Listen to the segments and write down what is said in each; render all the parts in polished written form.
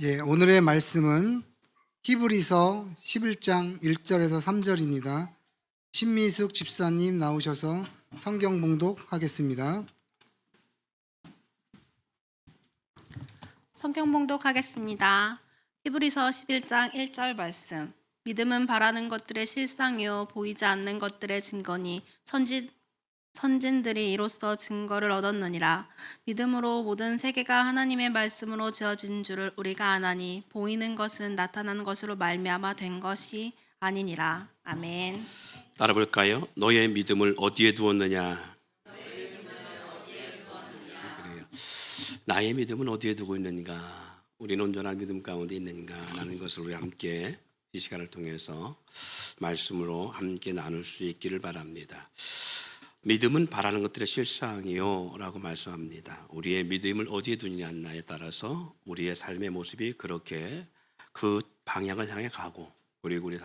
오늘의 말씀은 히브리서 11장 1절에서 3절입니다. 신미숙 집사님 나오셔서 성경 봉독하겠습니다. 성경 봉독하겠습니다. 히브리서 11장 1절 말씀. 믿음은 바라는 것들의 실상이요 보이지 않는 것들의 증거니 선진들이 이로써 증거를 얻었느니라. 믿음으로 모든 세계가 하나님의 말씀으로 지어진 줄을 우리가 아나니 보이는 것은 나타나는 것으로 말미암아 된 것이 아니니라. 아멘. 따라 볼까요? 너의 믿음을 어디에 두었느냐? 그래요. 나의 믿음은 어디에 두고 있는가? 우리는 온전한 믿음 가운데 있는가? 라는 것을 우리 함께 이 시간을 통해서 말씀으로 함께 나눌 수 있기를 바랍니다. 믿음은 바라는 것들의 실상이요 라고 말씀합니다. 우리의 믿음을 어디에 두느냐에 따라서 우리의 삶의 모습이 그렇게 그 방향을 향해 가고, 그리고 우리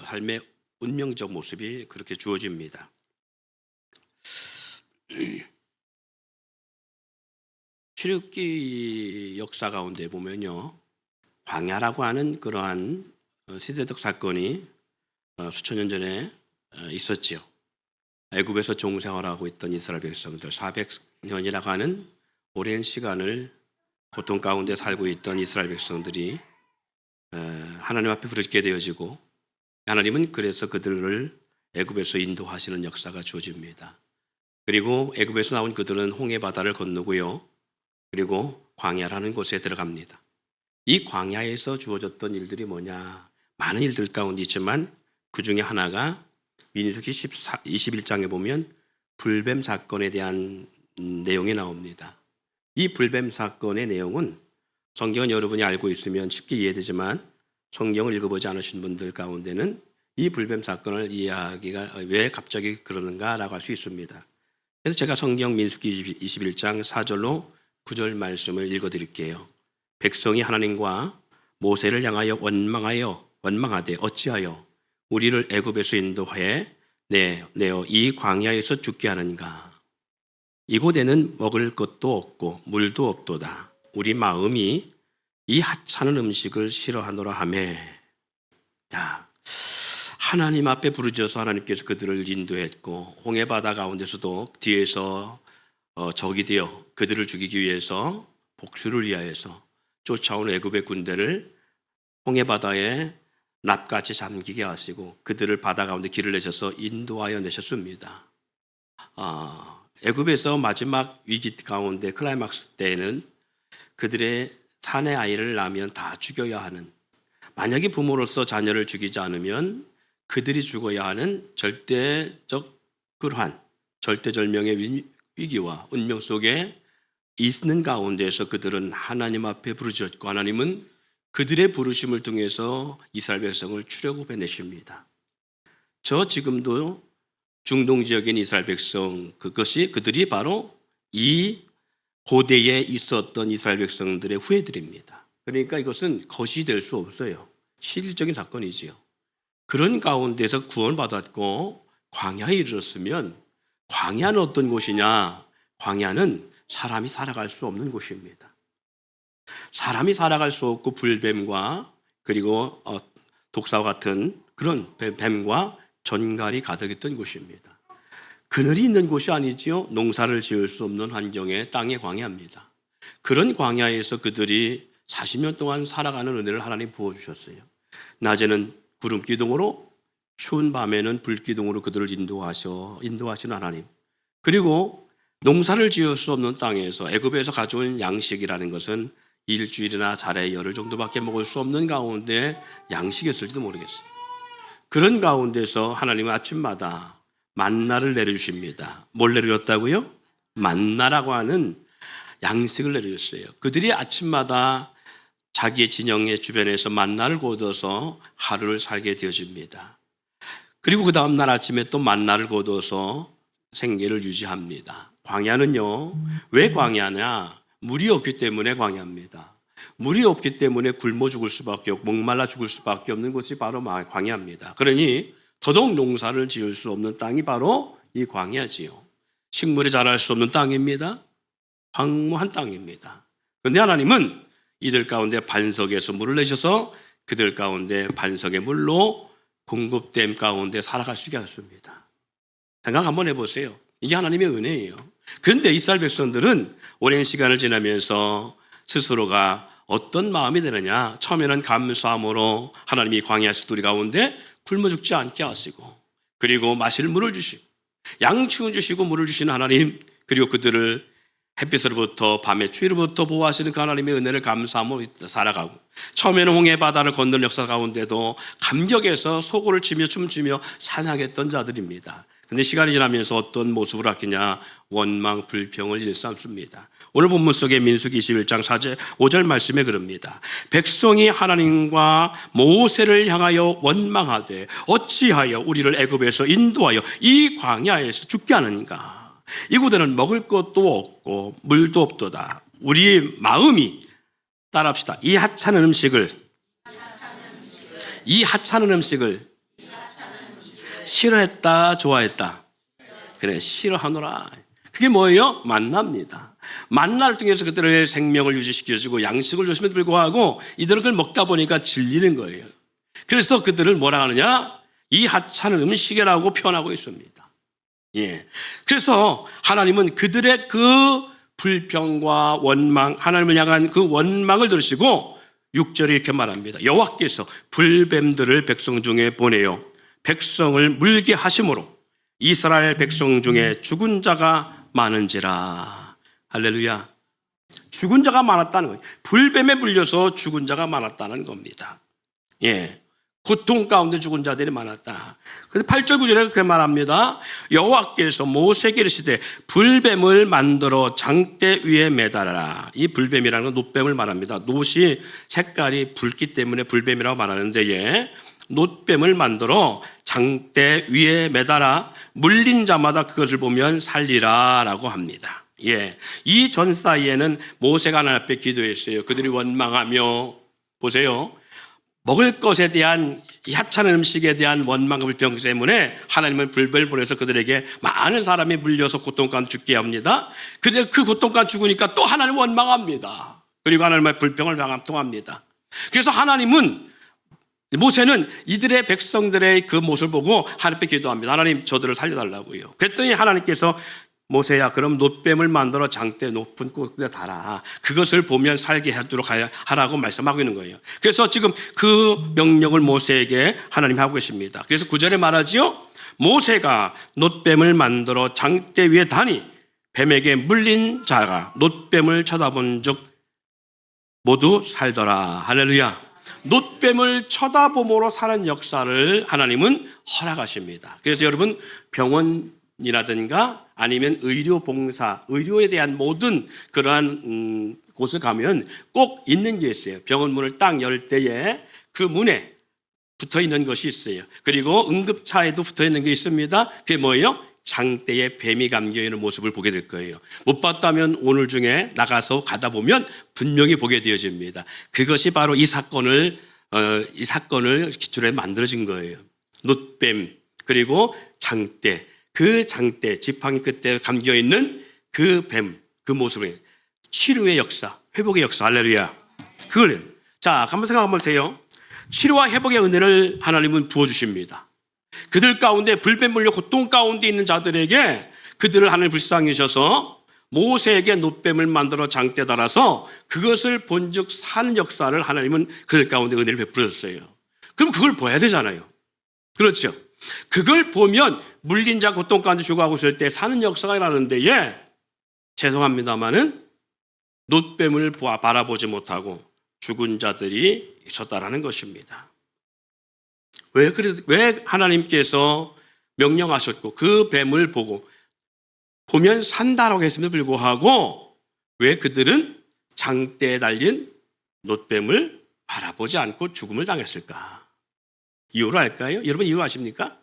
삶의 운명적 모습이 그렇게 주어집니다. 출애굽기 역사 가운데 보면요, 광야라고 하는 그러한 시대적 사건이 수천 년 전에 있었지요. 애굽에서 종생활하고 있던 이스라엘 백성들, 400년이라고 하는 오랜 시간을 고통 가운데 살고 있던 이스라엘 백성들이 하나님 앞에 부르게 되어지고, 하나님은 그래서 그들을 애굽에서 인도하시는 역사가 주어집니다. 그리고 애굽에서 나온 그들은 홍해 바다를 건너고요, 그리고 광야라는 곳에 들어갑니다. 이 광야에서 주어졌던 일들이 뭐냐? 많은 일들 가운데 있지만 그 중에 하나가 민수기 21장에 보면 불뱀 사건에 대한 내용이 나옵니다. 이 불뱀 사건의 내용은 성경은 여러분이 알고 있으면 쉽게 이해되지만 성경을 읽어보지 않으신 분들 가운데는 이 불뱀 사건을 이해하기가 왜 갑자기 그러는가라고 할 수 있습니다. 그래서 제가 성경 민수기 21장 4절로 9절 말씀을 읽어드릴게요. 백성이 하나님과 모세를 향하여 원망하되 어찌하여 우리를 애굽에서 인도해 내어 이 광야에서 죽게 하는가? 이곳에는 먹을 것도 없고 물도 없도다. 우리 마음이 이 하찮은 음식을 싫어하노라 하매. 자, 하나님 앞에 부르짖어서 하나님께서 그들을 인도했고, 홍해바다 가운데서도 뒤에서 적이 되어 그들을 죽이기 위해서, 복수를 위하여서 쫓아온 애굽의 군대를 홍해바다에 낫같이 잠기게 하시고 그들을 바다 가운데 길을 내셔서 인도하여 내셨습니다. 애굽에서 마지막 위기 가운데 클라이막스 때에는 그들의 사내 아이를 낳으면 다 죽여야 하는, 만약에 부모로서 자녀를 죽이지 않으면 그들이 죽어야 하는 절대적 그러한 절대절명의 위기와 운명 속에 있는 가운데서 그들은 하나님 앞에 부르짖었고, 하나님은 그들의 부르심을 통해서 이스라엘 백성을 출애굽해 내십니다. 저 지금도 중동 지역인 이스라엘 백성, 그들이 바로 이 고대에 있었던 이스라엘 백성들의 후예들입니다. 그러니까 이것은 거시 될 수 없어요. 실질적인 사건이지요. 그런 가운데서 구원받았고 광야에 이르렀으면, 광야는 어떤 곳이냐? 광야는 사람이 살아갈 수 없는 곳입니다. 사람이 살아갈 수 없고 불뱀과 그리고 독사와 같은 그런 뱀과 전갈이 가득했던 곳입니다. 그늘이 있는 곳이 아니지요. 농사를 지을 수 없는 환경의 땅의 광야입니다. 그런 광야에서 그들이 40년 동안 살아가는 은혜를 하나님 부어주셨어요. 낮에는 구름 기둥으로, 추운 밤에는 불 기둥으로 그들을 인도하시는 하나님. 그리고 농사를 지을 수 없는 땅에서, 애굽에서 가져온 양식이라는 것은 일주일이나 달에 열흘 정도밖에 먹을 수 없는 가운데 양식이었을지도 모르겠어요. 그런 가운데서 하나님은 아침마다 만나를 내려주십니다. 뭘 내려줬다고요? 만나라고 하는 양식을 내려줬어요. 그들이 아침마다 자기의 진영의 주변에서 만나를 거둬서 하루를 살게 되어집니다. 그리고 그 다음날 아침에 또 만나를 거둬서 생계를 유지합니다. 광야는요, 왜 광야냐? 물이 없기 때문에 광야입니다. 물이 없기 때문에 굶어 죽을 수밖에 없고 목말라 죽을 수밖에 없는 곳이 바로 광야입니다. 그러니 더더욱 농사를 지을 수 없는 땅이 바로 이 광야지요. 식물이 자랄 수 없는 땅입니다. 황무한 땅입니다. 그런데 하나님은 이들 가운데 반석에서 물을 내셔서 그들 가운데 반석의 물로 공급됨 가운데 살아갈 수 있게 하셨습니다. 생각 한번 해보세요. 이게 하나님의 은혜예요. 그런데 이스라엘 백성들은 오랜 시간을 지나면서 스스로가 어떤 마음이 되느냐. 처음에는 감사함으로 하나님이 광야에서 우리 가운데 굶어 죽지 않게 하시고, 그리고 마실 물을 주시고, 양치운 주시고 물을 주시는 하나님, 그리고 그들을 햇빛으로부터 밤의 추위로부터 보호하시는 그 하나님의 은혜를 감사함으로 살아가고, 처음에는 홍해 바다를 건너는 역사 가운데도 감격해서 소고를 치며 춤추며 찬양했던 자들입니다. 그런데 시간이 지나면서 어떤 모습을 갖겠냐? 원망, 불평을 일삼습니다. 오늘 본문 속에 민수기 21장 4절 5절 말씀에 그럽니다. 백성이 하나님과 모세를 향하여 원망하되 어찌하여 우리를 애굽에서 인도하여 이 광야에서 죽게 하는가? 이곳에는 먹을 것도 없고 물도 없도다. 우리 마음이 따라합시다. 이 하찮은 음식을 싫어했다, 좋아했다. 그래, 싫어하노라. 그게 뭐예요? 만나입니다. 만나를 통해서 그들의 생명을 유지시켜주고 양식을 줬음에도 불구하고 이들은 그걸 먹다 보니까 질리는 거예요. 그래서 그들을 뭐라 하느냐? 이 하찮은 음식이라고 표현하고 있습니다. 예. 그래서 하나님은 그들의 그 불평과 원망, 하나님을 향한 그 원망을 들으시고 6절에 이렇게 말합니다. 여호와께서 불뱀들을 백성 중에 보내요 백성을 물게 하심으로 이스라엘 백성 중에 죽은 자가 많은지라. 할렐루야. 죽은 자가 많았다는 거예요. 불뱀에 물려서 죽은 자가 많았다는 겁니다. 예. 고통 가운데 죽은 자들이 많았다. 그래서 8절 9절에 그렇게 말합니다. 여호와께서 모세에게 이르시되 불뱀을 만들어 장대 위에 매달아라. 이 불뱀이라는 건 놋뱀을 말합니다. 놋이 색깔이 붉기 때문에 불뱀이라고 말하는데, 예. 놋뱀을 만들어 장대 위에 매달아 물린 자마다 그것을 보면 살리라 라고 합니다. 예. 이 전 사이에는 모세가 하나님 앞에 기도했어요. 그들이 원망하며, 보세요, 먹을 것에 대한 하찮은 음식에 대한 원망과 불평 때문에 하나님은 불뱀을 보내서 그들에게 많은 사람이 물려서 고통 가운데 죽게 합니다. 그런데 그 고통 가운데 죽으니까 또 하나님 원망합니다. 그리고 하나님의 불평을 통합니다. 그래서 하나님은, 모세는 이들의 백성들의 그 모습을 보고 하나님께 기도합니다. 하나님, 저들을 살려달라고요. 그랬더니 하나님께서 모세야, 그럼 놋뱀을 만들어 장대 높은 곳에 달아. 그것을 보면 살게 하도록 하라고 말씀하고 있는 거예요. 그래서 지금 그 명령을 모세에게 하나님이 하고 계십니다. 그래서 9절에 말하지요. 모세가 놋뱀을 만들어 장대 위에 다니 뱀에게 물린 자가 놋뱀을 쳐다본 적 모두 살더라. 할렐루야. 놋뱀을 쳐다봄으로 사는 역사를 하나님은 허락하십니다. 그래서 여러분, 병원이라든가 아니면 의료봉사, 의료에 대한 모든 그러한 곳을 가면 꼭 있는 게 있어요. 병원 문을 딱 열 때에 그 문에 붙어 있는 것이 있어요. 그리고 응급차에도 붙어 있는 게 있습니다. 그게 뭐예요? 장대에 뱀이 감겨 있는 모습을 보게 될 거예요. 못 봤다면 오늘 중에 나가서 가다 보면 분명히 보게 되어집니다. 그것이 바로 이 사건을 기초로 만들어진 거예요. 놋뱀, 그리고 장대, 그 장대, 지팡이 끝에 감겨 있는 그 뱀, 그 모습을 치료의 역사, 회복의 역사, 할렐루야. 그걸, 자, 한번 생각 한번 해보세요. 치료와 회복의 은혜를 하나님은 부어주십니다. 그들 가운데 불뱀 물려 고통 가운데 있는 자들에게 그들을 하나님 불쌍히 여셔서 모세에게 놋뱀을 만들어 장대 달아서 그것을 본즉 사는 역사를 하나님은 그들 가운데 은혜를 베풀었어요. 그럼 그걸 봐야 되잖아요. 그렇죠? 그걸 보면 물린 자 고통 가운데 죽어가고 있을 때 사는 역사가 일어나는데, 예, 죄송합니다마는 놋뱀을 바라보지 못하고 죽은 자들이 있었다라는 것입니다. 왜 하나님께서 명령하셨고 그 뱀을 보면 산다라고 했음에도 불구하고 왜 그들은 장대에 달린 놋뱀을 바라보지 않고 죽음을 당했을까? 이유를 알까요? 여러분, 이유 아십니까?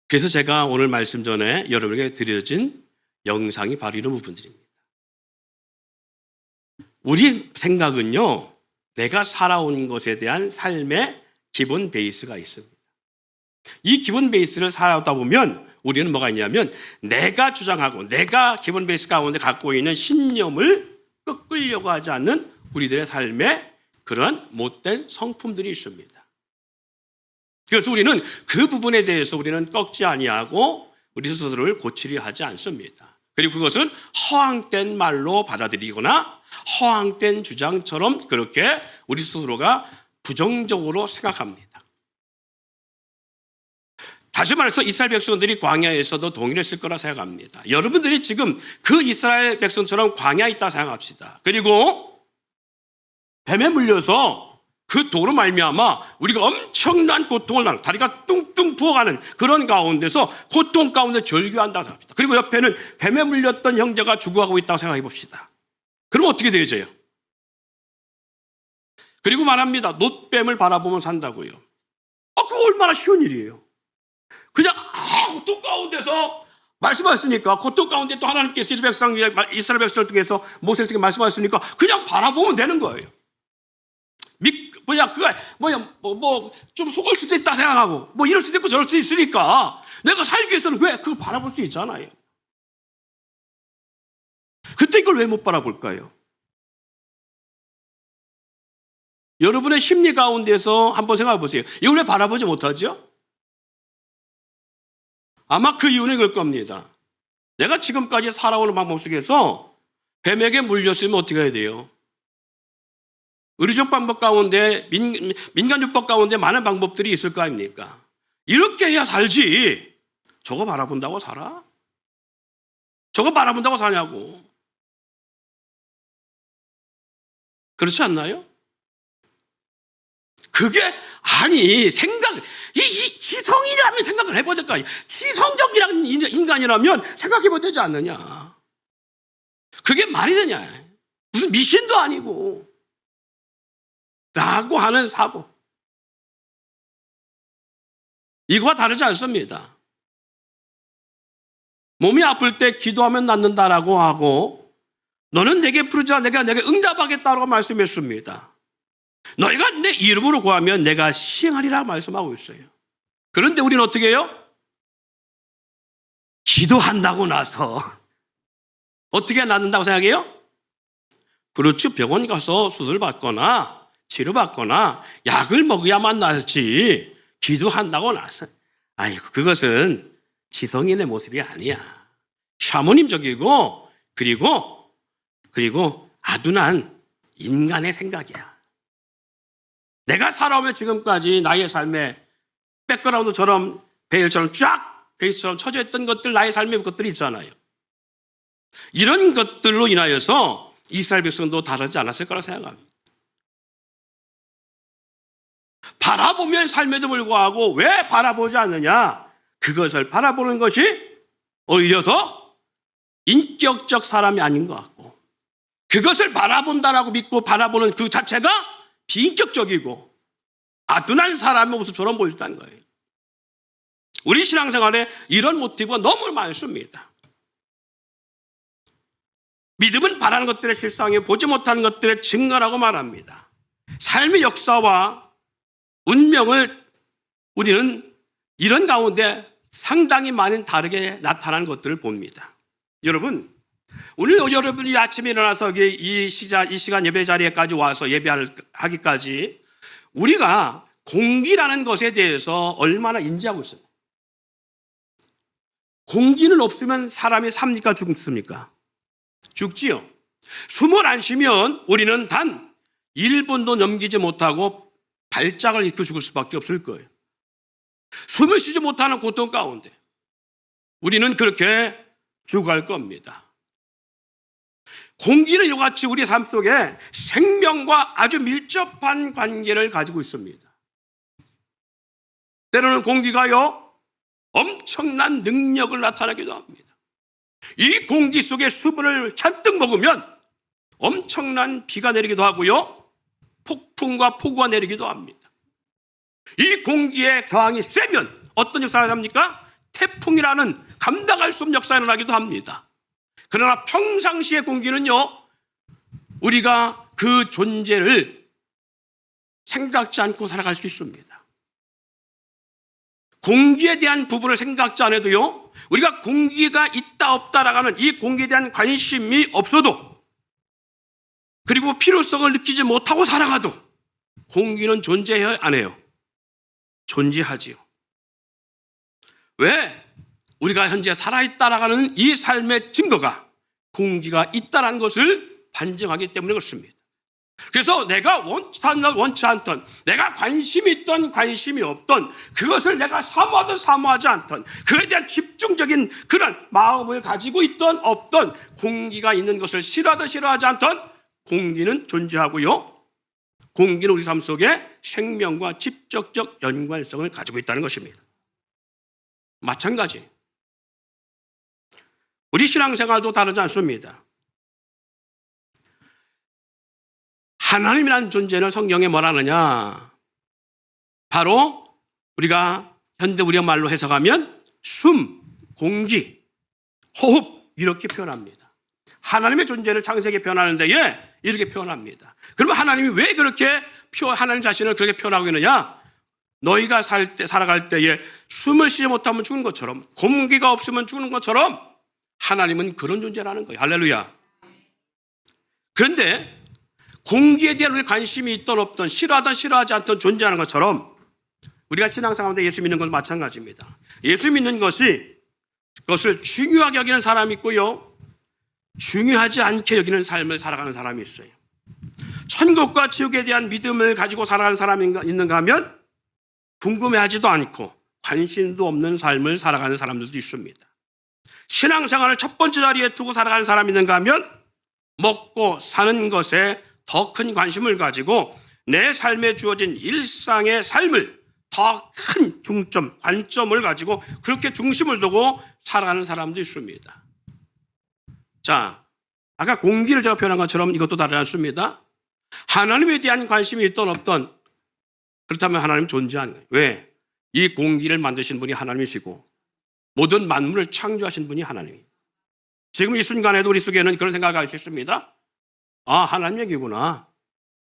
그래서 제가 오늘 말씀 전에 여러분에게 드려진 영상이 바로 이런 부분들입니다. 우리 생각은요, 내가 살아온 것에 대한 삶의 기본 베이스가 있습니다. 이 기본 베이스를 살아오다 보면 우리는 뭐가 있냐면 내가 주장하고 내가 기본 베이스 가운데 갖고 있는 신념을 꺾으려고 하지 않는 우리들의 삶에 그런 못된 성품들이 있습니다. 그래서 우리는 그 부분에 대해서 우리는 꺾지 아니하고 우리 스스로를 고치려 하지 않습니다. 그리고 그것은 허황된 말로 받아들이거나 허황된 주장처럼 그렇게 우리 스스로가 부정적으로 생각합니다. 다시 말해서 이스라엘 백성들이 광야에서도 동일했을 거라 생각합니다. 여러분들이 지금 그 이스라엘 백성처럼 광야에 있다 생각합시다. 그리고 뱀에 물려서 그 도로 말미암아 우리가 엄청난 고통을 나는, 다리가 뚱뚱 부어가는 그런 가운데서 고통 가운데 절규한다고 생각합시다. 그리고 옆에는 뱀에 물렸던 형제가 죽어가고 있다고 생각해 봅시다. 그럼 어떻게 되어져요? 그리고 말합니다. 놋뱀을 바라보면 산다고요. 그거 얼마나 쉬운 일이에요. 그냥 고통 가운데서 말씀하셨으니까, 고통 가운데 또 하나님께서 이스라엘 백성을 통해서 모세를 통해 말씀하셨으니까 그냥 바라보면 되는 거예요. 좀 속을 수도 있다 생각하고 이럴 수도 있고 저럴 수도 있으니까 내가 살기 위해서는 왜 그거 바라볼 수 있잖아요. 그때 이걸 왜 못 바라볼까요? 여러분의 심리 가운데서 한번 생각해 보세요. 이걸 왜 바라보지 못하죠? 아마 그 이유는 이걸 겁니다. 내가 지금까지 살아오는 방법 속에서 뱀에게 물렸으면 어떻게 해야 돼요? 의료적 방법 가운데, 민간요법 가운데 많은 방법들이 있을 거 아닙니까? 이렇게 해야 살지. 저거 바라본다고 살아? 저거 바라본다고 사냐고. 그렇지 않나요? 그게 이 지성이라면 생각을 해볼 때까지, 지성적이라는 인간이라면 생각해볼 되지 않느냐. 그게 말이 되냐. 무슨 미신도 아니고 라고 하는 사고, 이거와 다르지 않습니다. 몸이 아플 때 기도하면 낫는다라고 하고 너는 내게 부르자 내가 내게 응답하겠다라고 말씀했습니다. 너희가 내 이름으로 구하면 내가 시행하리라 말씀하고 있어요. 그런데 우리는 어떻게 해요? 기도한다고 나서 어떻게 낫는다고 생각해요? 그렇죠. 병원 가서 수술받거나 치료받거나 약을 먹어야만 낫지, 기도한다고 나서 그것은 지성인의 모습이 아니야. 샤머님적이고 그리고 아둔한 인간의 생각이야. 내가 살아오면 지금까지 나의 삶에 백그라운드처럼 베일처럼 쫙 베이스처럼 쳐져 있던 것들, 나의 삶의 것들이 있잖아요. 이런 것들로 인하여서 이스라엘 백성도 다르지 않았을 거라 생각합니다. 바라보면 삶에도 불구하고 왜 바라보지 않느냐? 그것을 바라보는 것이 오히려 더 인격적 사람이 아닌 것 같고, 그것을 바라본다라고 믿고 바라보는 그 자체가 비인격적이고 아둔한 사람의 모습처럼 보일 수 있다는 거예요. 우리 신앙생활에 이런 모티브가 너무 많습니다. 믿음은 바라는 것들의 실상이요 보지 못하는 것들의 증거라고 말합니다. 삶의 역사와 운명을 우리는 이런 가운데 상당히 많은 다르게 나타나는 것들을 봅니다. 여러분, 오늘 여러분이 아침에 일어나서 이 시간 예배 자리에까지 와서 예배하기까지 우리가 공기라는 것에 대해서 얼마나 인지하고 있어요? 공기는 없으면 사람이 삽니까 죽습니까? 죽지요. 숨을 안 쉬면 우리는 단 1분도 넘기지 못하고 발작을 일으켜 죽을 수밖에 없을 거예요. 숨을 쉬지 못하는 고통 가운데 우리는 그렇게 죽어갈 겁니다. 공기는 이와 같이 우리 삶 속에 생명과 아주 밀접한 관계를 가지고 있습니다. 때로는 공기가요 엄청난 능력을 나타내기도 합니다. 이 공기 속에 수분을 잔뜩 먹으면 엄청난 비가 내리기도 하고요, 폭풍과 폭우가 내리기도 합니다. 이 공기의 저항이 세면 어떤 역사가 일어납니까? 태풍이라는 감당할 수 없는 역사가 일어나기도 합니다. 그러나 평상시의 공기는요, 우리가 그 존재를 생각지 않고 살아갈 수 있습니다. 공기에 대한 부분을 생각지 않아도요, 우리가 공기가 있다 없다라고 하는 이 공기에 대한 관심이 없어도, 그리고 필요성을 느끼지 못하고 살아가도 공기는 존재해야 안 해요? 존재하지요. 왜? 우리가 현재 살아있다라고 하는 이 삶의 증거가 공기가 있다는 것을 반증하기 때문에 그렇습니다. 그래서 내가 원치 않던, 내가 관심이 있던 관심이 없던, 그것을 내가 사모하든 사모하지 않던, 그에 대한 집중적인 그런 마음을 가지고 있던 없던, 공기가 있는 것을 싫어하든 싫어하지 않던 공기는 존재하고요, 공기는 우리 삶 속에 생명과 직접적 연관성을 가지고 있다는 것입니다. 마찬가지, 우리 신앙생활도 다르지 않습니다. 하나님이라는 존재는 성경에 뭐라 하느냐? 바로 우리가 현대 우리의 말로 해석하면 숨, 공기, 호흡 이렇게 표현합니다. 하나님의 존재를 창세기에 표현하는 데에 이렇게 표현합니다. 그러면 하나님이 왜 그렇게 하나님 자신을 그렇게 표현하고 있느냐? 너희가 살아갈 때에 숨을 쉬지 못하면 죽는 것처럼, 공기가 없으면 죽는 것처럼 하나님은 그런 존재라는 거예요. 할렐루야. 그런데 공기에 대한 우리 관심이 있던 없던, 싫어하든 싫어하지 않던 존재하는 것처럼 우리가 신앙생활 가운데 예수 믿는 건 마찬가지입니다. 예수 믿는 것이, 그것을 중요하게 여기는 사람이 있고요, 중요하지 않게 여기는 삶을 살아가는 사람이 있어요. 천국과 지옥에 대한 믿음을 가지고 살아가는 사람이 있는가 하면 궁금해하지도 않고 관심도 없는 삶을 살아가는 사람들도 있습니다. 신앙생활을 첫 번째 자리에 두고 살아가는 사람이 있는가 하면 먹고 사는 것에 더 큰 관심을 가지고 내 삶에 주어진 일상의 삶을 더 큰 중점, 관점을 가지고 그렇게 중심을 두고 살아가는 사람도 있습니다. 자, 아까 공기를 제가 표현한 것처럼 이것도 다르지 않습니다. 하나님에 대한 관심이 있던 없던, 그렇다면 하나님 존재하는 거예요. 왜? 이 공기를 만드신 분이 하나님이시고 모든 만물을 창조하신 분이 하나님이에요. 지금 이 순간에도 우리 속에는 그런 생각을 할 수 있습니다. 아, 하나님 얘기구나.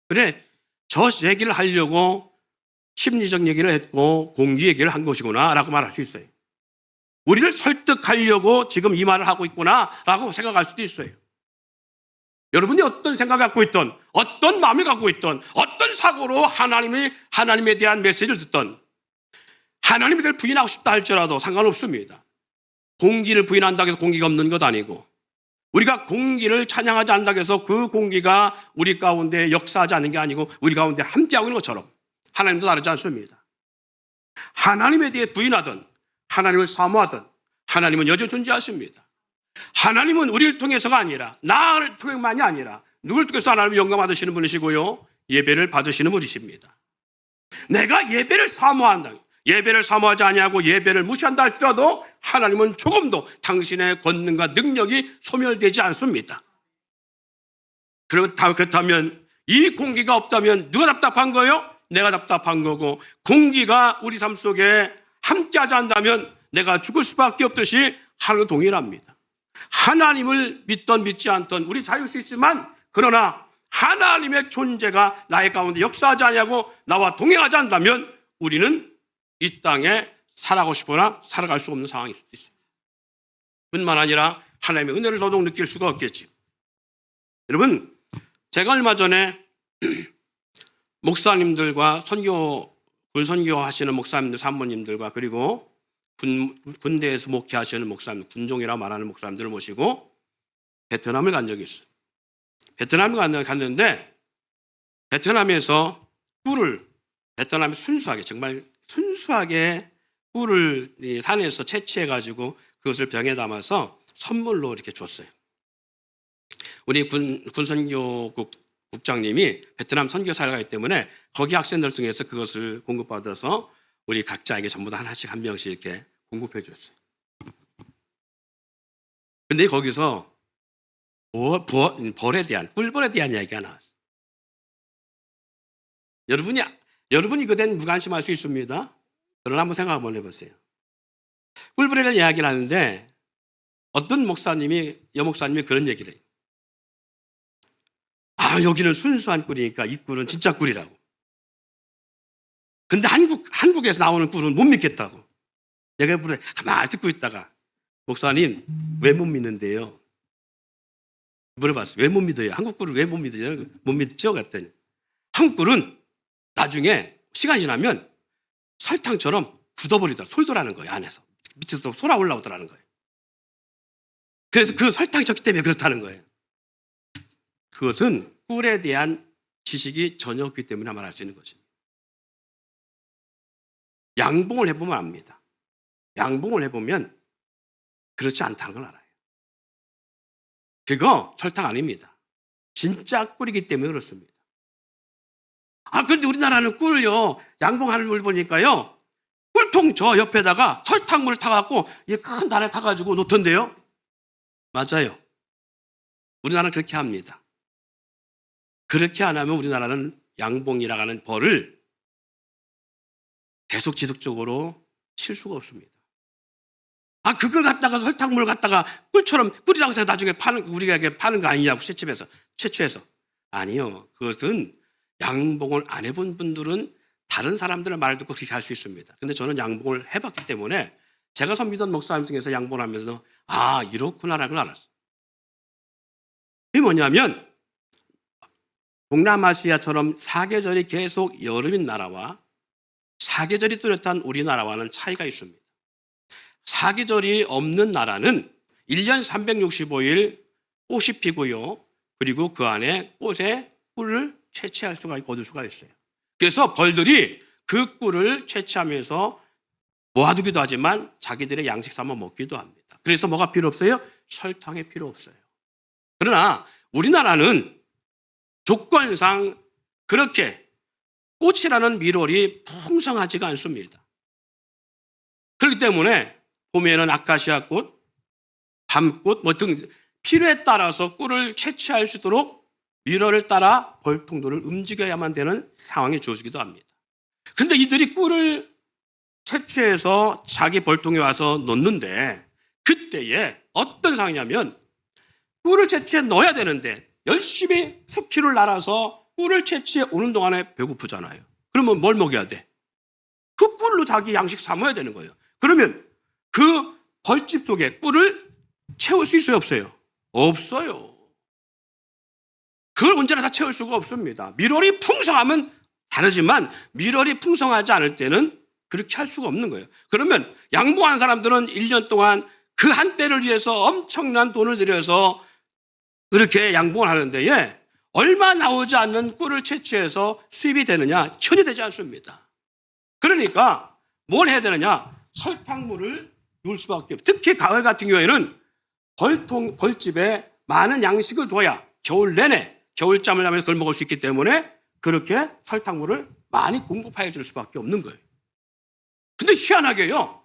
그래, 저 얘기를 하려고 심리적 얘기를 했고 공기 얘기를 한 것이구나 라고 말할 수 있어요. 우리를 설득하려고 지금 이 말을 하고 있구나 라고 생각할 수도 있어요. 여러분이 어떤 생각을 갖고 있던, 어떤 마음을 갖고 있던, 어떤 사고로 하나님에 대한 메시지를 듣던, 하나님에 대해 부인하고 싶다 할지라도 상관없습니다. 공기를 부인한다고 해서 공기가 없는 것 아니고, 우리가 공기를 찬양하지 않는다고 해서 그 공기가 우리 가운데 역사하지 않는 게 아니고 우리 가운데 함께하고 있는 것처럼 하나님도 다르지 않습니다. 하나님에 대해 부인하든 하나님을 사모하든 하나님은 여전히 존재하십니다. 하나님은 우리를 통해서가 아니라, 나를 통해만이 아니라 누구를 통해서 하나님을 영광 받으시는 분이시고요, 예배를 받으시는 분이십니다. 내가 예배를 사모한다, 예배를 사모하지 아니하고 예배를 무시한다 할지라도 하나님은 조금도 당신의 권능과 능력이 소멸되지 않습니다. 그렇다면 이 공기가 없다면 누가 답답한 거예요? 내가 답답한 거고, 공기가 우리 삶 속에 함께하지 않는다면 내가 죽을 수밖에 없듯이 하나님도 동일합니다. 하나님을 믿던 믿지 않던 우리 자유일 수 있지만, 그러나 하나님의 존재가 나의 가운데 역사하지 아니하고 나와 동행하지 않는다면 우리는 이 땅에 살아가고 싶거나 살아갈 수 없는 상황일 수도 있어요. 뿐만 아니라 하나님의 은혜를 더더욱 느낄 수가 없겠죠. 여러분, 제가 얼마 전에 목사님들과 군선교 하시는 목사님들, 산모님들과, 그리고 군대에서 목회하시는 목사님, 군종이라고 말하는 목사님들을 모시고 베트남을 간 적이 있어요. 베트남을 갔는데 베트남에서 베트남이 정말 순수하게 꿀을 산에서 채취해가지고 그것을 병에 담아서 선물로 이렇게 줬어요. 우리 군선교국 국장님이 베트남 선교사를 가기 때문에 거기 학생들 중에서 그것을 공급받아서 우리 각자에게 전부 다 하나씩 한 병씩 이렇게 공급해 줬어요. 근데 거기서 꿀벌에 대한 이야기가 나왔어요. 여러분이 그댄 무관심할 수 있습니다. 그러나 한번 생각 한번 해보세요. 꿀벌에 대한 이야기를 하는데 어떤 여목사님이 그런 얘기를 해요. 아, 여기는 순수한 꿀이니까 이 꿀은 진짜 꿀이라고. 근데 한국에서 나오는 꿀은 못 믿겠다고. 내가 물을 가만히 듣고 있다가 목사님 왜 못 믿는데요? 물어봤어요. 왜 못 믿어요? 한국 꿀을 왜 못 믿어요? 못 믿죠? 그랬더니 한국 꿀은 나중에 시간이 지나면 설탕처럼 굳어버리더라. 솔돌하는 거예요. 안에서. 밑에서 솟아 올라오더라는 거예요. 그래서 그 설탕이 적기 때문에 그렇다는 거예요. 그것은 꿀에 대한 지식이 전혀 없기 때문에 말할 수 있는 것입니다. 양봉을 해보면 압니다. 양봉을 해보면 그렇지 않다는 걸 알아요. 그거 설탕 아닙니다. 진짜 꿀이기 때문에 그렇습니다. 그런데 우리나라는 꿀을요, 양봉하는 걸 보니까요, 꿀통 저 옆에다가 설탕물을 타갖고 큰 나래 타가지고 놓던데요. 맞아요. 우리나라는 그렇게 합니다. 그렇게 안 하면 우리나라는 양봉이라고 하는 벌을 계속 지속적으로 칠 수가 없습니다. 그거 갖다가 설탕물 갖다가 꿀처럼 꿀이라고 해서 나중에 우리가 파는 거 아니냐고 채취해서. 아니요. 그것은 양봉을 안 해본 분들은 다른 사람들의 말을 듣고 그렇게 할 수 있습니다. 근데 저는 양봉을 해봤기 때문에 제가 섬기던 목사님 중에서 양봉을 하면서 이렇구나라는 걸 알았어요. 이게 뭐냐면 동남아시아처럼 사계절이 계속 여름인 나라와 사계절이 뚜렷한 우리나라와는 차이가 있습니다. 사계절이 없는 나라는 1년 365일 꽃이 피고요. 그리고 그 안에 꽃에 꿀을 채취할 수가 있고 얻을 수가 있어요. 그래서 벌들이 그 꿀을 채취하면서 모아두기도 하지만 자기들의 양식 삼아 먹기도 합니다. 그래서 뭐가 필요 없어요? 설탕이 필요 없어요. 그러나 우리나라는 조건상 그렇게 꽃이라는 밀월이 풍성하지가 않습니다. 그렇기 때문에 봄에는 아카시아 꽃, 밤꽃 등 필요에 따라서 꿀을 채취할 수 있도록 밀월을 따라 벌통들을 움직여야만 되는 상황이 주어지기도 합니다. 그런데 이들이 꿀을 채취해서 자기 벌통에 와서 넣는데 그때에 어떤 상황이냐면 꿀을 채취해 넣어야 되는데 열심히 스키를 날아서 꿀을 채취해 오는 동안에 배고프잖아요. 그러면 뭘 먹여야 돼? 그 꿀로 자기 양식 삼아야 되는 거예요. 그러면 그 벌집 속에 꿀을 채울 수 있어요? 없어요? 없어요. 그걸 언제나 다 채울 수가 없습니다. 밀월이 풍성하면 다르지만 밀월이 풍성하지 않을 때는 그렇게 할 수가 없는 거예요. 그러면 양봉한 사람들은 1년 동안 그 한때를 위해서 엄청난 돈을 들여서 그렇게 양봉을 하는데 얼마 나오지 않는 꿀을 채취해서 수입이 되느냐? 전혀 되지 않습니다. 그러니까 뭘 해야 되느냐? 설탕물을 넣을 수밖에 없어요. 특히 가을 같은 경우에는 벌집에 많은 양식을 둬야 겨울 내내 겨울잠을 자면서 그걸 먹을 수 있기 때문에 그렇게 설탕물을 많이 공급하여 줄 수밖에 없는 거예요. 근데 희한하게요.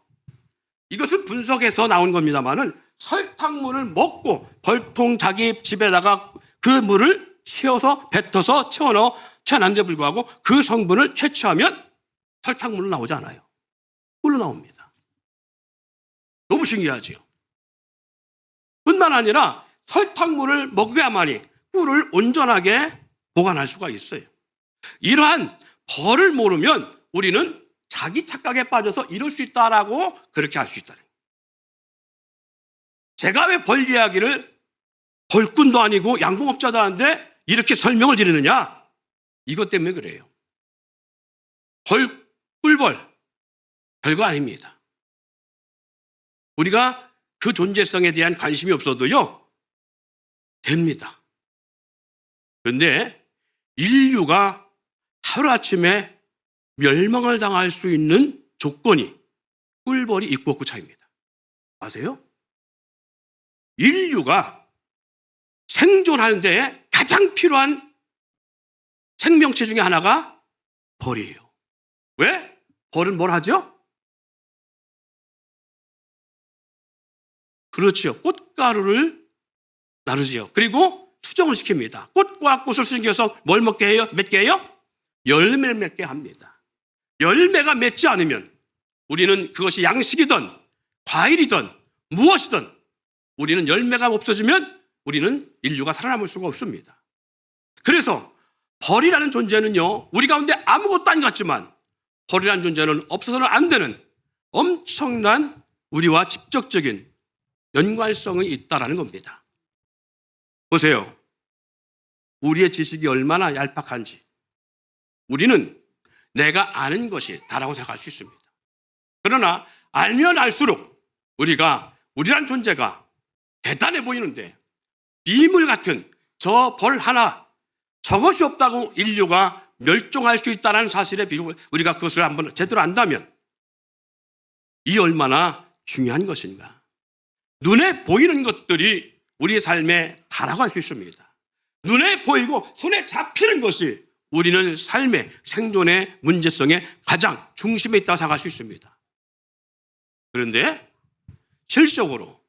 이것은 분석해서 나온 겁니다만은 설탕물을 먹고 벌통 자기 집에다가 그 물을 채워서 뱉어서 채워놨는데 불구하고 그 성분을 채취하면 설탕물로 나오지 않아요. 꿀로 나옵니다. 너무 신기하지요. 뿐만 아니라 설탕물을 먹어야만이 꿀을 온전하게 보관할 수가 있어요. 이러한 벌을 모르면 우리는 자기 착각에 빠져서 이럴 수 있다라고 그렇게 할 수 있다. 제가 왜 벌 이야기를 벌꾼도 아니고 양봉업자도 아닌데 이렇게 설명을 드리느냐? 이것 때문에 그래요. 꿀벌 별거 아닙니다. 우리가 그 존재성에 대한 관심이 없어도요 됩니다. 그런데 인류가 하루아침에 멸망을 당할 수 있는 조건이 꿀벌이 있고 없고 차이입니다. 아세요? 인류가 생존하는 데 가장 필요한 생명체 중에 하나가 벌이에요. 왜? 벌은 뭘 하죠? 그렇죠. 꽃가루를 나르지요. 그리고 수정을 시킵니다. 꽃과 꽃을 수정해서 뭘 먹게 해요? 맺게 해요? 열매를 맺게 합니다. 열매가 맺지 않으면 우리는 그것이 양식이든 과일이든 무엇이든 우리는 열매가 없어지면 우리는 인류가 살아남을 수가 없습니다. 그래서 벌이라는 존재는요 우리 가운데 아무것도 아닌 것 같지만 벌이라는 존재는 없어서는 안 되는 엄청난 우리와 직접적인 연관성이 있다라는 겁니다. 보세요. 우리의 지식이 얼마나 얄팍한지 우리는 내가 아는 것이 다라고 생각할 수 있습니다. 그러나 알면 알수록 우리란 존재가 대단해 보이는데 비물 같은 저 벌 하나 저것이 없다고 인류가 멸종할 수 있다는 사실에 비추고 우리가 그것을 한번 제대로 안다면 이 얼마나 중요한 것인가. 눈에 보이는 것들이 우리의 삶에 다라고 할 수 있습니다. 눈에 보이고 손에 잡히는 것이 우리는 삶의 생존의 문제성의 가장 중심에 있다고 생각할 수 있습니다. 그런데 실질적으로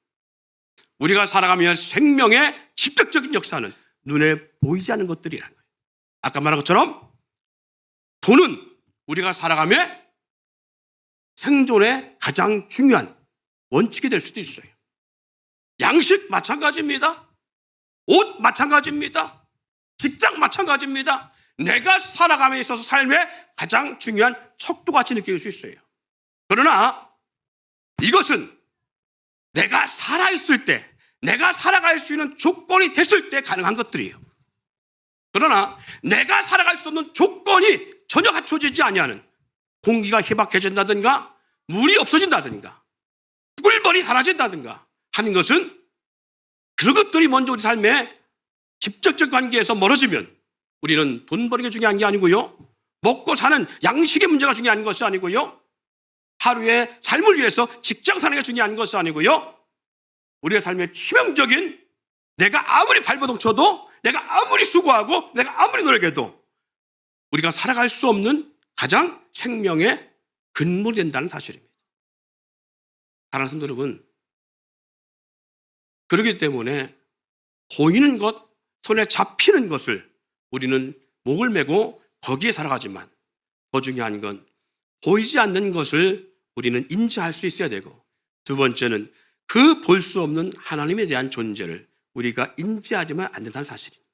우리가 살아가며 생명의 직접적인 역사는 눈에 보이지 않는 것들이라는 거예요. 아까 말한 것처럼 돈은 우리가 살아가며 생존의 가장 중요한 원칙이 될 수도 있어요. 양식 마찬가지입니다. 옷 마찬가지입니다. 직장 마찬가지입니다. 내가 살아감에 있어서 삶의 가장 중요한 척도같이 느낄 수 있어요. 그러나 이것은 내가 살아있을 때, 내가 살아갈 수 있는 조건이 됐을 때 가능한 것들이에요. 그러나 내가 살아갈 수 없는 조건이 전혀 갖춰지지 아니하는 공기가 희박해진다든가 물이 없어진다든가 꿀벌이 사라진다든가 하는 것은 그런 것들이 먼저 우리 삶의 직접적 관계에서 멀어지면 우리는 돈 버는 게 중요한 게 아니고요. 먹고 사는 양식의 문제가 중요한 것이 아니고요. 하루의 삶을 위해서 직장 사는 게 중요한 것이 아니고요. 우리의 삶의 치명적인 내가 아무리 발버둥 쳐도 내가 아무리 수고하고 내가 아무리 노력해도 우리가 살아갈 수 없는 가장 생명의 근본이 된다는 사실입니다. 사랑하는 성도 여러분, 그렇기 때문에 보이는 것, 손에 잡히는 것을 우리는 목을 메고 거기에 살아가지만 더 중요한 건 보이지 않는 것을 우리는 인지할 수 있어야 되고 두 번째는 그 볼 수 없는 하나님에 대한 존재를 우리가 인지하지만 안 된다는 사실입니다.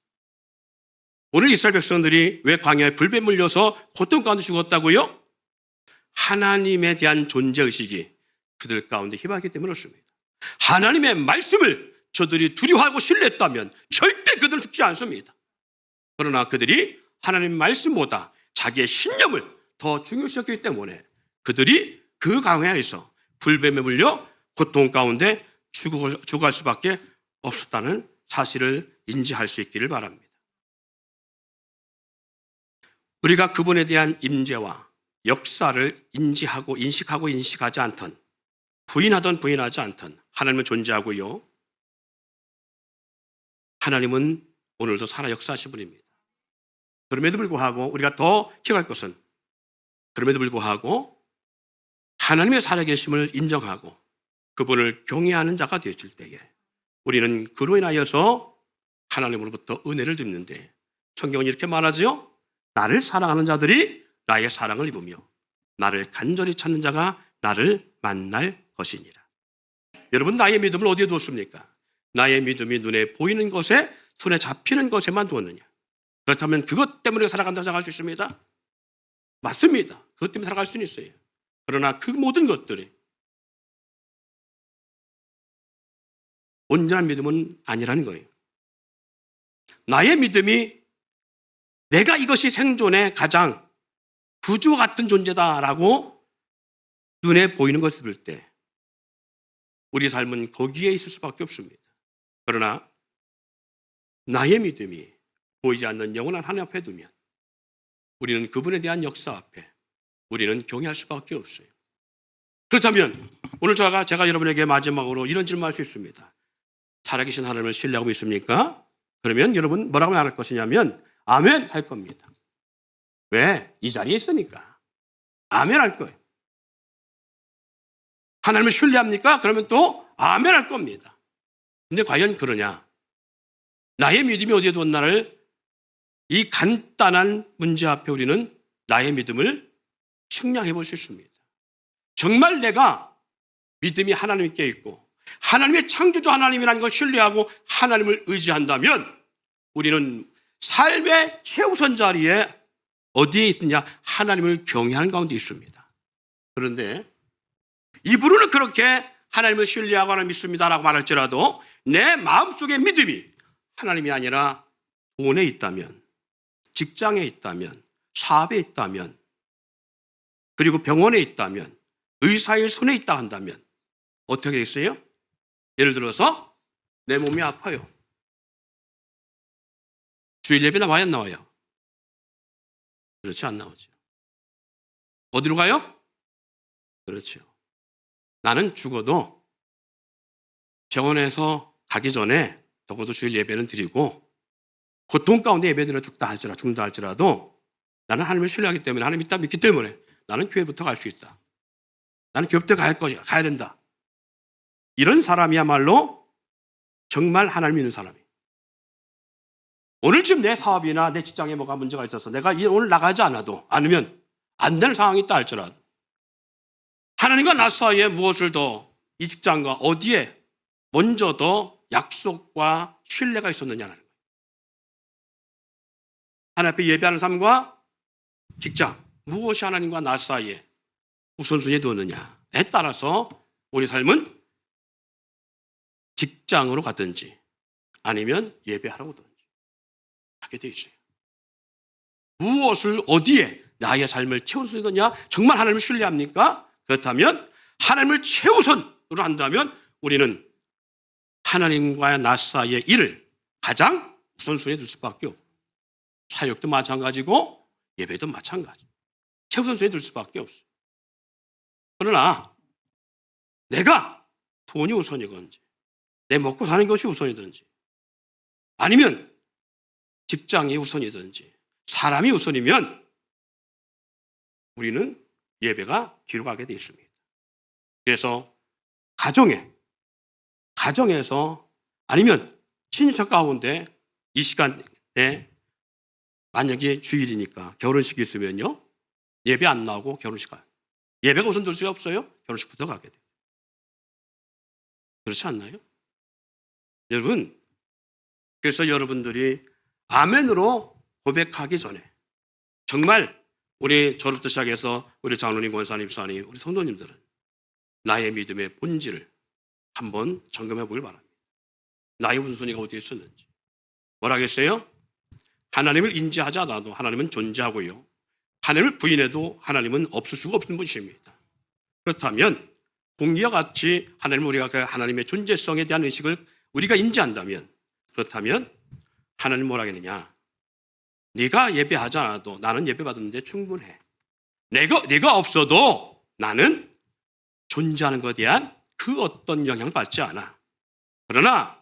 오늘 이스라엘 백성들이 왜 광야에 불뱀 물려서 고통 가운데 죽었다고요? 하나님에 대한 존재의식이 그들 가운데 희박하기 때문에 그렇습니다. 하나님의 말씀을 저들이 두려워하고 신뢰했다면 절대 그들은 죽지 않습니다. 그러나 그들이 하나님 말씀보다 자기의 신념을 더 중요시했기 때문에 그들이 그 광야에서 불뱀에 물려 고통 가운데 죽어갈 수밖에 없었다는 사실을 인지할 수 있기를 바랍니다. 우리가 그분에 대한 임재와 역사를 인지하고 인식하지 않던 부인하던 부인하지 않던 하나님은 존재하고요. 하나님은 오늘도 살아 역사하신 분입니다. 그럼에도 불구하고 우리가 더 기억할 것은 그럼에도 불구하고 하나님의 살아계심을 인정하고 그분을 경외하는 자가 되었을 때에 우리는 그로 인하여서 하나님으로부터 은혜를 듣는데 성경은 이렇게 말하죠. 나를 사랑하는 자들이 나의 사랑을 입으며 나를 간절히 찾는 자가 나를 만날 것이니라. 여러분, 나의 믿음을 어디에 두었습니까? 나의 믿음이 눈에 보이는 것에 손에 잡히는 것에만 두었느냐? 그렇다면 그것 때문에 살아간다고 생각할 수 있습니다. 맞습니다. 그것 때문에 살아갈 수는 있어요. 그러나 그 모든 것들이 온전한 믿음은 아니라는 거예요. 나의 믿음이 내가 이것이 생존의 가장 구주와 같은 존재다라고 눈에 보이는 것을 볼 때 우리 삶은 거기에 있을 수밖에 없습니다. 그러나 나의 믿음이 보이지 않는 영원한 하나님 앞에 두면 우리는 그분에 대한 역사 앞에 우리는 경외할 수밖에 없어요. 그렇다면 오늘 제가 여러분에게 마지막으로 이런 질문을 할 수 있습니다. 살아계신 하나님을 신뢰하고 있습니까? 그러면 여러분 뭐라고 말할 것이냐면 아멘 할 겁니다. 왜? 이 자리에 있으니까. 아멘 할 거예요. 하나님을 신뢰합니까? 그러면 또 아멘 할 겁니다. 근데 과연 그러냐? 나의 믿음이 어디에 두었나를 이 간단한 문제 앞에 우리는 나의 믿음을 측량해 볼 수 있습니다. 정말 내가 믿음이 하나님께 있고 하나님의 창조주 하나님이라는 걸 신뢰하고 하나님을 의지한다면 우리는 삶의 최우선 자리에 어디에 있느냐? 하나님을 경외하는 가운데 있습니다. 그런데 입으로는 그렇게 하나님을 신뢰하고 하나님 믿습니다라고 말할지라도 내 마음속의 믿음이 하나님이 아니라 돈에 있다면, 직장에 있다면, 사업에 있다면, 그리고 병원에 있다면, 의사의 손에 있다 한다면 어떻게 되겠어요? 예를 들어서 내 몸이 아파요. 주일 예배 나와야 안 나와요? 그렇지, 안 나오죠. 어디로 가요? 그렇죠. 나는 죽어도 병원에서 가기 전에 적어도 주일 예배는 드리고 고통 가운데 예배 드려 죽다 할지라도 나는 하나님을 신뢰하기 때문에, 하나님 있다 믿기 때문에 나는 교회부터 갈 수 있다. 나는 교회부터 가야 된다. 이런 사람이야말로 정말 하나님 믿는 사람이에요. 오늘 지금 내 사업이나 내 직장에 뭐가 문제가 있어서 내가 오늘 나가지 않으면 안 되는 상황이 있다 할지라도 하나님과 나 사이에 무엇을 더, 이 직장과 어디에 먼저 더 약속과 신뢰가 있었느냐는 거예요. 하나님 앞에 예배하는 삶과 직장, 무엇이 하나님과 나 사이에 우선순위에 두었느냐에 따라서 우리 삶은 직장으로 가든지 아니면 예배하러 오든지 하게 돼 있어요. 무엇을 어디에 나의 삶을 최우선이냐? 정말 하나님을 신뢰합니까? 그렇다면 하나님을 최우선으로 한다면 우리는 하나님과 나 사이의 일을 가장 우선순위에 둘 수밖에 없고, 사역도 마찬가지고 예배도 마찬가지. 최우선순위에 둘 수밖에 없어요. 그러나 내가 돈이 우선이건지, 내 먹고 사는 것이 우선이든지, 아니면 직장이 우선이든지 사람이 우선이면 우리는 예배가 뒤로 가게 돼 있습니다. 그래서 가정에서 아니면 친인척 가운데 이 시간에 만약에 주일이니까 결혼식이 있으면요, 예배 안 나오고 결혼식 가요. 예배가 우선 둘 수가 없어요. 결혼식부터 가게 돼요. 그렇지 않나요? 여러분, 그래서 여러분들이 아멘으로 고백하기 전에 정말 우리 저로부터 시작해서 우리 장로님, 권사님, 수사님, 우리 성도님들은 나의 믿음의 본질을 한번 점검해 보길 바랍니다. 나의 우선순위가 어디에 있었는지. 뭐라겠어요? 하나님을 인지하지 않아도 하나님은 존재하고요, 하나님을 부인해도 하나님은 없을 수가 없는 분이십니다. 그렇다면 공기와 같이 우리가 그 하나님의 존재성에 대한 의식을 우리가 인지한다면, 그렇다면 하나님 뭐라 하겠느냐? 네가 예배하지 않아도 나는 예배 받는데 충분해. 네가 없어도 나는 존재하는 것에 대한 그 어떤 영향을 받지 않아. 그러나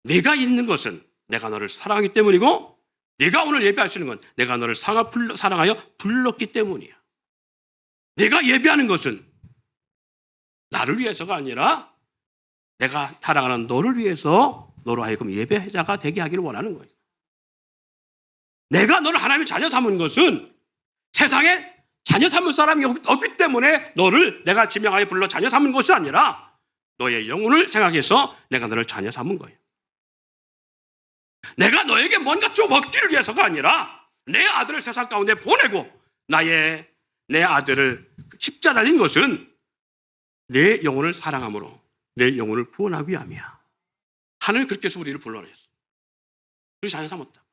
네가 있는 것은 내가 너를 사랑하기 때문이고, 네가 오늘 예배할 수 있는 건 내가 너를 사랑하여 불렀기 때문이야. 네가 예배하는 것은 나를 위해서가 아니라 내가 사랑하는 너를 위해서 너로 하여금 예배자가 되게 하기를 원하는 거예요. 내가 너를 하나님의 자녀 삼은 것은 세상에 자녀 삼을 사람이 없기 때문에 너를 내가 지명하여 불러 자녀 삼은 것이 아니라 너의 영혼을 생각해서 내가 너를 자녀 삼은 거예요. 내가 너에게 뭔가 좀 얻기를 위해서가 아니라 내 아들을 세상 가운데 보내고 내 아들을 십자가 달린 것은 내 영혼을 사랑함으로 내 영혼을 구원하기 위함이야. 하나님 그렇게 해서 우리를 불러냈어. 그래서 자녀 삼았다.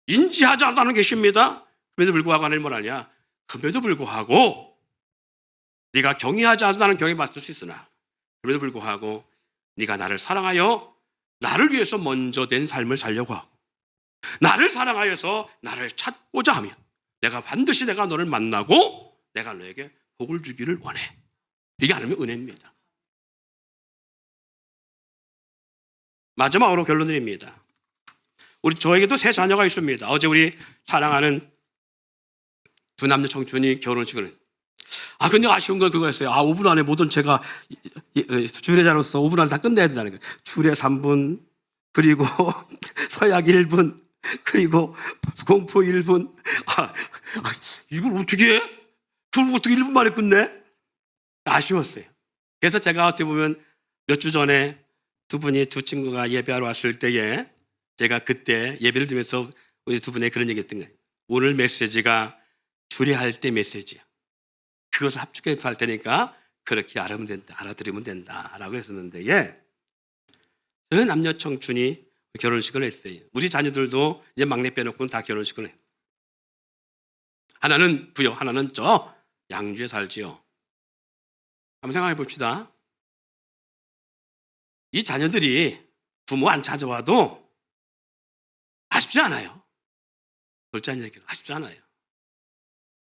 인지하지 않다는 계십니다. 그럼에도 불구하고 하나님 뭐라냐? 그럼에도 불구하고 네가 경외하지 않는다는 경외 받을 수 있으나 그럼에도 불구하고 네가 나를 사랑하여 나를 위해서 먼저 된 삶을 살려고 하고 나를 사랑하여서 나를 찾고자 하면 내가 반드시 내가 너를 만나고 내가 너에게 복을 주기를 원해. 이게 하나님의 은혜입니다. 마지막으로 결론드립니다. 저에게도 세 자녀가 있습니다. 어제 우리 사랑하는 두 남녀 청춘이 결혼식을. 근데 아쉬운 건 그거였어요. 5분 안에 모든 제가 주례자로서 5분 안에 다 끝내야 된다는 거예요. 주례 3분, 그리고 서약 1분, 그리고 공포 1분. 이걸 어떻게 해? 그걸 어떻게 1분 만에 끝내? 아쉬웠어요. 그래서 제가 어떻게 보면 몇 주 전에 두 친구가 예배하러 왔을 때에 제가 그때 예배를 드리면서 우리 두 분의 그런 얘기 했던 거예요. 오늘 메시지가 주례할 때 메시지야. 그것을 합축해서 할 테니까 그렇게 알아들으면 된다라고 했었는데, 예. 그 남녀 청춘이 결혼식을 했어요. 우리 자녀들도 이제 막내 빼놓고는 다 결혼식을 해요. 하나는 부여, 하나는 저 양주에 살지요. 한번 생각해 봅시다. 이 자녀들이 부모 안 찾아와도 아쉽지 않아요. 솔직한 얘기로 아쉽지 않아요.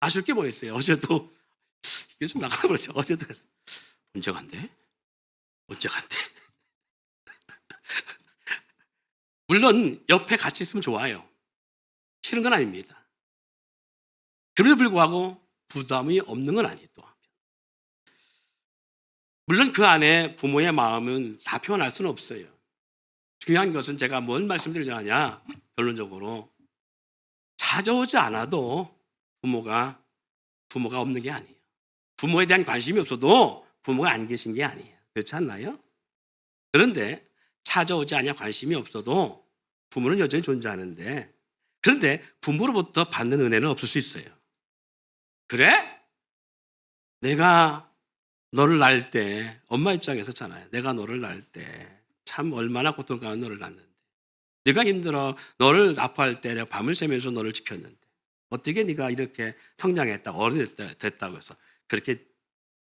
아쉬울 게 뭐 있어요? 어제도 이게 좀 나가버렸죠. 어제도 했어요. 언제 간대? 언제 간대? 물론 옆에 같이 있으면 좋아요. 싫은 건 아닙니다. 그럼에도 불구하고 부담이 없는 건 아니에요. 또 물론 그 안에 부모의 마음은 다 표현할 수는 없어요. 중요한 것은 제가 뭔 말씀드리자 하냐, 결론적으로 찾아오지 않아도 부모가 없는 게 아니에요. 부모에 대한 관심이 없어도 부모가 안 계신 게 아니에요. 그렇지 않나요? 그런데 찾아오지 않냐 관심이 없어도 부모는 여전히 존재하는데, 그런데 부모로부터 받는 은혜는 없을 수 있어요. 그래? 내가 너를 낳을 때, 엄마 입장에서잖아요. 내가 너를 낳을 때 참 얼마나 고통가운 너를 낳는데, 네가 힘들어 너를 아파할 때 내가 밤을 새면서 너를 지켰는데 어떻게 네가 이렇게 성장했다, 어른이 됐다고 해서 그렇게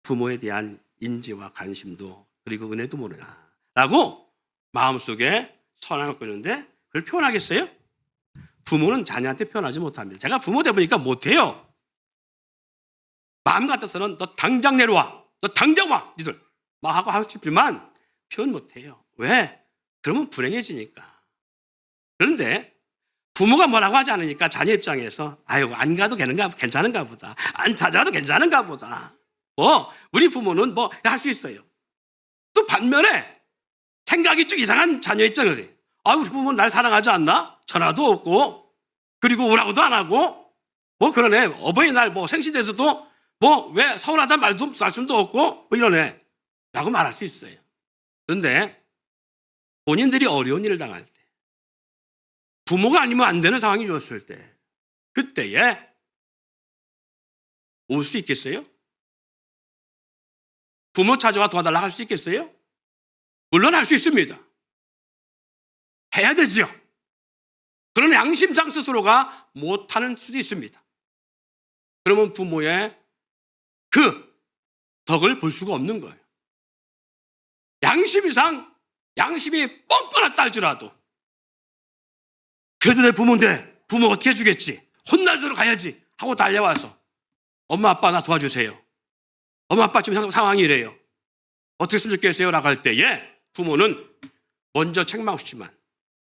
부모에 대한 인지와 관심도 그리고 은혜도 모르나 라고 마음속에 선함을 갖고 있는데 그걸 표현하겠어요? 부모는 자녀한테 표현하지 못합니다. 제가 부모 되보니까 못해요. 마음 같아서는 너 당장 내려와, 너 당장 와, 니들 막 하고 싶지만 표현 못해요. 왜? 그러면 불행해지니까. 그런데 부모가 뭐라고 하지 않으니까 자녀 입장에서 아유 안 가도 괜찮은가 보다, 안 찾아도 괜찮은가 보다, 우리 부모는 할 수 있어요. 또 반면에 생각이 좀 이상한 자녀 입장에서 우리 부모는 날 사랑하지 않나? 전화도 없고 그리고 오라고도 안 하고 그러네. 어버이날 생신에서도 왜 서운하다는 말씀도 없고 이러네 라고 말할 수 있어요. 그런데 본인들이 어려운 일을 당할 때, 부모가 아니면 안 되는 상황이 주었을 때, 그때에 올 수 있겠어요? 부모 찾아와 도와달라고 할 수 있겠어요? 물론 할 수 있습니다. 해야 되죠. 그러나 양심상 스스로가 못하는 수도 있습니다. 그러면 부모의 그 덕을 볼 수가 없는 거예요. 양심이 뻥뻥 딸지라도 그래도 내 부모인데 부모가 어떻게 해주겠지, 혼날도록 가야지 하고 달려와서 엄마 아빠 나 도와주세요, 엄마 아빠 지금 상황이 이래요, 어떻게 했으면 좋겠어요 라고 할 때에 부모는 먼저 책망 없지만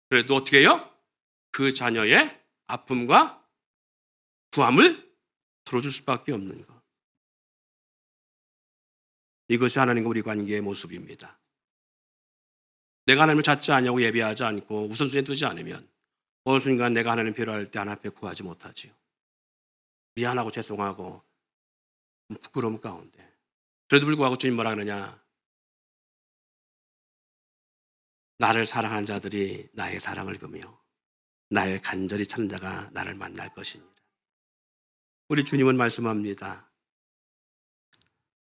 그래도 어떻게 해요? 그 자녀의 아픔과 구함을 들어줄 수밖에 없는 것. 이것이 하나님과 우리 관계의 모습입니다. 내가 하나님을 찾지 않냐고 예배하지 않고 우선순위에 두지 않으면 어느 순간 내가 하나님 필요할 때 하나님 앞에 구하지 못하지요. 미안하고 죄송하고 부끄러움 가운데. 그래도 불구하고 주님 뭐라 그러냐, 나를 사랑한 자들이 나의 사랑을 보며 나를 간절히 찾는 자가 나를 만날 것이니라. 우리 주님은 말씀합니다.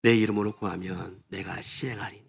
내 이름으로 구하면 내가 시행하리니